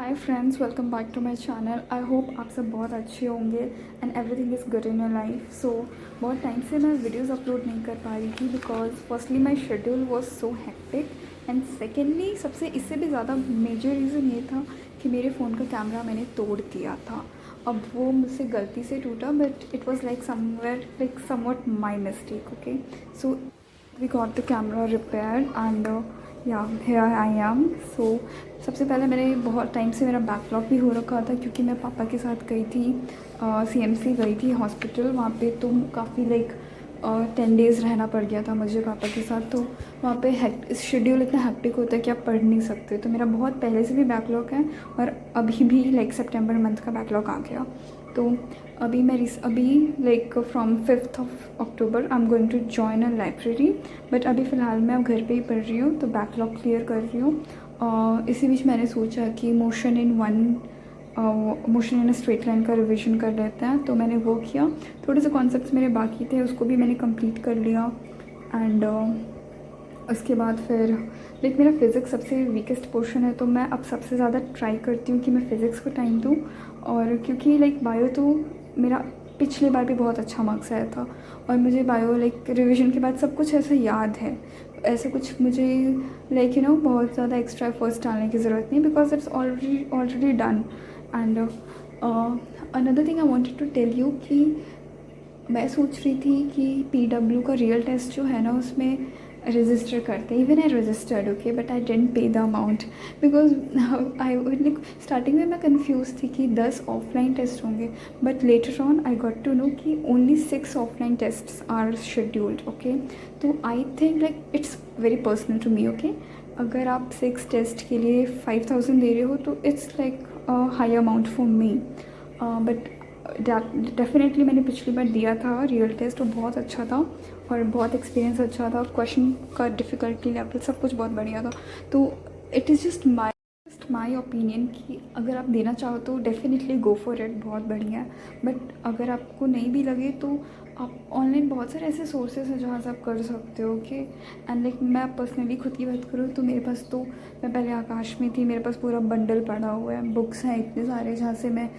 Hi friends, welcome back to my channel. I hope आप सब बहुत अच्छे होंगे and everything is good in your life. So बहुत टाइम से मैं वीडियोस अपलोड नहीं कर पा रही थी because firstly my schedule was so hectic and secondly सबसे इससे भी ज़्यादा मेजर रीज़न ये था कि मेरे फ़ोन का कैमरा मैंने तोड़ दिया था। अब वो मुझसे गलती से टूटा but it was like somewhere like somewhat my mistake. Okay, so we got the camera repaired and yeah here I am. So सबसे पहले मैंने बहुत टाइम से मेरा बैकलॉग भी हो रखा था क्योंकि मैं पापा के साथ गई थी CMC गई थी हॉस्पिटल। वहाँ पे तो काफ़ी लाइक 10 डेज़ रहना पड़ गया था मुझे पापा के साथ। तो वहाँ पे शेड्यूल इतना हेक्टिक होता है कि आप पढ़ नहीं सकते। तो मेरा बहुत पहले से भी बैकलॉग है और अभी भी लाइक सितंबर मंथ का बैकलॉग आ गया। तो अभी मैं like from 5th of October I am going to join a library. But अभी फ़िलहाल मैं अब घर पे ही पढ़ रही हूँ, तो बैकलॉग क्लियर कर रही हूँ। इसी बीच मैंने सोचा कि motion in a straight line का रिवीजन कर लेते हैं, तो मैंने वो किया। थोड़े से कॉन्सेप्ट्स मेरे बाकी थे, उसको भी मैंने कंप्लीट कर लिया। एंड उसके बाद फिर लाइक मेरा फ़िज़िक्स सबसे वीकेस्ट पोर्शन है, तो मैं अब सबसे ज़्यादा ट्राई करती हूँ कि मैं फ़िज़िक्स को टाइम दूँ। और क्योंकि लाइक बायो तो मेरा पिछले बार भी बहुत अच्छा मार्क्स आया था और मुझे बायो लाइक रिवीजन के बाद सब कुछ ऐसा याद है। ऐसा कुछ मुझे लाइक बहुत ज़्यादा एक्स्ट्रा एफर्ट्स डालने की ज़रूरत नहीं because it's already done. And another thing I wanted to tell you कि मैं सोच रही थी कि PW का रियल टेस्ट जो है ना उसमें रजिस्टर करते, even I registered okay, but I didn't pay the amount because I starting में मैं कंफ्यूज थी कि 10 ऑफलाइन टेस्ट होंगे, but later on I got to know कि only 6 offline test are scheduled. Okay, तो I think like it's very personal to me. Okay, अगर आप 6 test के लिए 5000 दे रहे हो तो it's like high amount for me. But definitely मैंने पिछली बार दिया था रियल टेस्ट, तो बहुत अच्छा था और बहुत एक्सपीरियंस अच्छा था। क्वेश्चन का डिफ़िकल्टी लेवल सब कुछ बहुत बढ़िया था। तो it is just my opinion कि अगर आप देना चाहो तो डेफिनेटली गो फॉर इट, बहुत बढ़िया है। बट अगर आपको नहीं भी लगे तो आप ऑनलाइन बहुत सारे ऐसे सोर्सेज हैं जहाँ से आप कर सकते हो। ओके, एंड लाइक मैं पर्सनली खुद की बात करूँ तो मेरे पास तो मैं पहले आकाश में थी, मेरे पास पूरा बंडल पड़ा हुआ है, बुक्स हैं इतने सारे जहाँ से मैं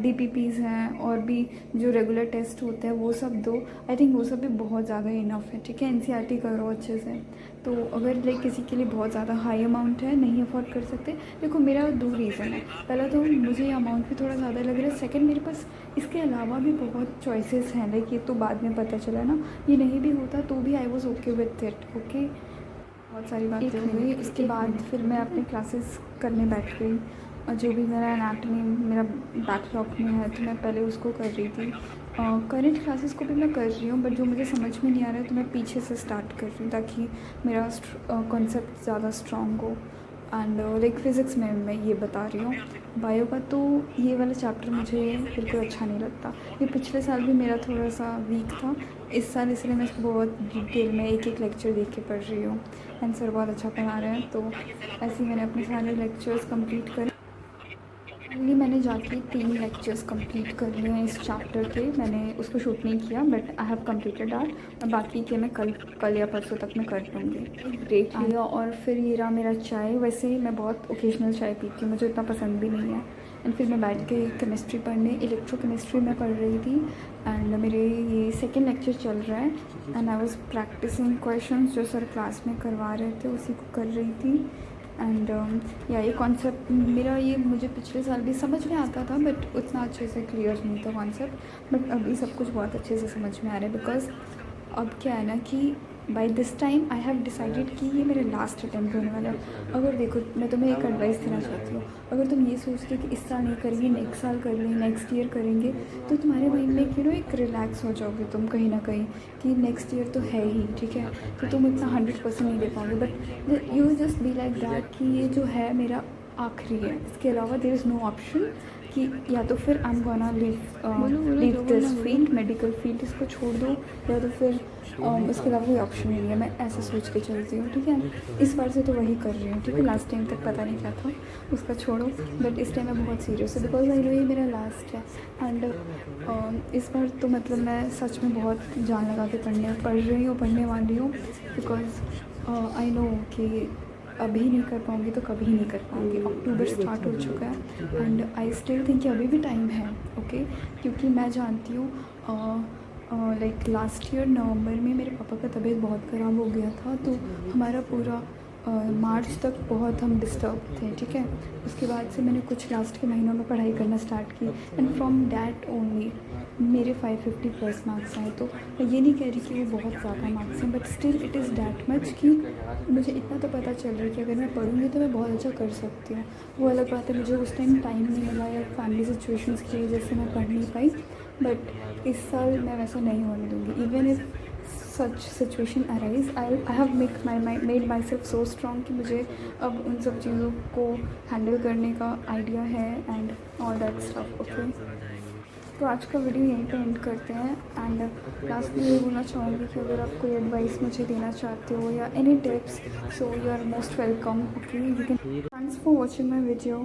DPPs हैं और भी जो रेगुलर टेस्ट होते हैं वो सब दो। आई थिंक वो सब भी बहुत ज़्यादा इनफ है। ठीक है, NCERT करो अच्छे से। तो अगर लाइक किसी के लिए बहुत ज़्यादा हाई अमाउंट है, नहीं अफोर्ड कर सकते, देखो मेरा 2 रीज़न है। पहला तो मुझे अमाउंट भी थोड़ा ज़्यादा लग रहा है, सेकंड मेरे पास इसके अलावा भी बहुत चॉइसेस हैं। लाइक ये तो बाद में पता चला ना, ये नहीं भी होता तो भी I was okay with it. Okay, बहुत सारी बातें हो गई। उसके बाद फिर मैं अपनी क्लासेस करने बैठ गई और जो भी मेरा एनाटॉमी मेरा बैकलॉग में है तो मैं पहले उसको कर रही थी। करंट क्लासेस को भी मैं कर रही हूँ, बट जो मुझे समझ में नहीं आ रहा है तो मैं पीछे से स्टार्ट कर रही हूँ ताकि मेरा कॉन्सेप्ट ज़्यादा स्ट्रॉन्ग हो। एंड लाइक फ़िज़िक्स में मैं ये बता रही हूँ। बायो का तो ये वाला चैप्टर मुझे बिल्कुल अच्छा नहीं लगता। ये पिछले साल भी मेरा थोड़ा सा वीक था, इस साल इसलिए मैं इसको बहुत डिटेल में एक एक लेक्चर देख के पढ़ रही हूँ। एंड सर बहुत अच्छा पढ़ा रहे हैं, तो ऐसे ही मैंने अपने सारे लेक्चर्स कंप्लीट करे। फाइनली मैंने जाके 3 लेक्चर्स कंप्लीट कर लिए हैं इस चैप्टर के। मैंने उसको शूट नहीं किया but I have completed that, और बाकी के मैं कल या परसों तक मैं कर लूँगी। ब्रेक लिया और फिर ये रहा मेरा चाय। वैसे ही मैं बहुत ओकेजनल चाय पीती हूँ, मुझे इतना पसंद भी नहीं है। एंड फिर मैं बैठ गई केमिस्ट्री पढ़ने, इलेक्ट्रोकेमिस्ट्री में पढ़ रही थी। एंड मेरे ये सेकेंड लेक्चर चल रहा है and I was practising question जो सर क्लास में करवा रहे थे, उसी को कर रही थी। एंड या ये कॉन्सेप्ट मेरा ये मुझे पिछले साल भी समझ में आता था बट उतना अच्छे से क्लियर नहीं था कॉन्सेप्ट, बट अभी सब कुछ बहुत अच्छे से समझ में आ रहा है बिकॉज अब क्या है ना कि by this time I have decided कि ये मेरे लास्ट अटैम्प्ट होने वाला है। अगर देखो मैं तुम्हें एक एडवाइस देना चाहती हूँ, अगर तुम ये सोचते हो कि इस साल नहीं करेंगे नेक्स्ट साल कर लेंगे नेक्स्ट ईयर करेंगे, तो तुम्हारे माइंड में एक रिलैक्स हो जाओगे तुम कहीं ना कहीं कि नेक्स्ट ईयर तो है ही, ठीक है, तो तुम इतना 100% नहीं दे पाओगे। But you just be like that कि ये जो है मेरा आखिरी है, इसके अलावा देयर इज़ नो ऑप्शन कि या तो फिर I am gonna leave this field, medical field, इसको छोड़ दो, या तो फिर उसके अलावा कोई ऑप्शन ही नहीं है। मैं ऐसे सोच के चलती हूँ, ठीक है। इस बार से तो वही कर रही हूँ, ठीक है। लास्ट टाइम तक पता नहीं क्या था, उसका छोड़ो, बट इस टाइम मैं बहुत सीरियस हूँ बिकॉज आई नो ये मेरा लास्ट है। एंड इस बार तो मतलब मैं सच में बहुत जान लगा के पढ़ रही हूँ, पढ़ने वाली हूँ बिकॉज आई नो कि अभी नहीं कर पाऊँगी तो कभी नहीं कर पाऊँगी। अक्टूबर स्टार्ट हो चुका है एंड आई स्टिल थिंक कि अभी भी टाइम है, ओके। क्योंकि मैं जानती हूँ लाइक लास्ट ईयर नवंबर में मेरे पापा का तबीयत बहुत ख़राब हो गया था, तो हमारा पूरा मार्च तक बहुत हम डिस्टर्ब थे, ठीक है। उसके बाद से मैंने कुछ लास्ट के महीनों में पढ़ाई करना स्टार्ट की एंड फ्रॉम डैट ओनली मेरे 550 प्लस मार्क्स आए। तो मैं ये नहीं कह रही कि वो बहुत ज़्यादा मार्क्स हैं, but still it is that much कि मुझे इतना तो पता चल रहा है कि अगर मैं पढ़ूँगी तो मैं बहुत अच्छा कर सकती हूँ। वो अलग बात है मुझे उस टाइम टाइम नहीं मिला या फैमिली सिचुएशंस की वजह से मैं पढ़ नहीं पाई, बट इस साल मैं वैसा नहीं होने दूँगी। Even if such situation arise I have made my self so strong कि मुझे अब उन सब चीज़ों को हैंडल करने का आइडिया है and all that stuff, okay. तो आज का वीडियो यहीं पे एंड करते हैं एंड लास्ट में ये बोलना चाहूँगी कि अगर आप कोई एडवाइस मुझे देना चाहते हो या any tips, so you are most welcome, okay. You can thanks for watching my video.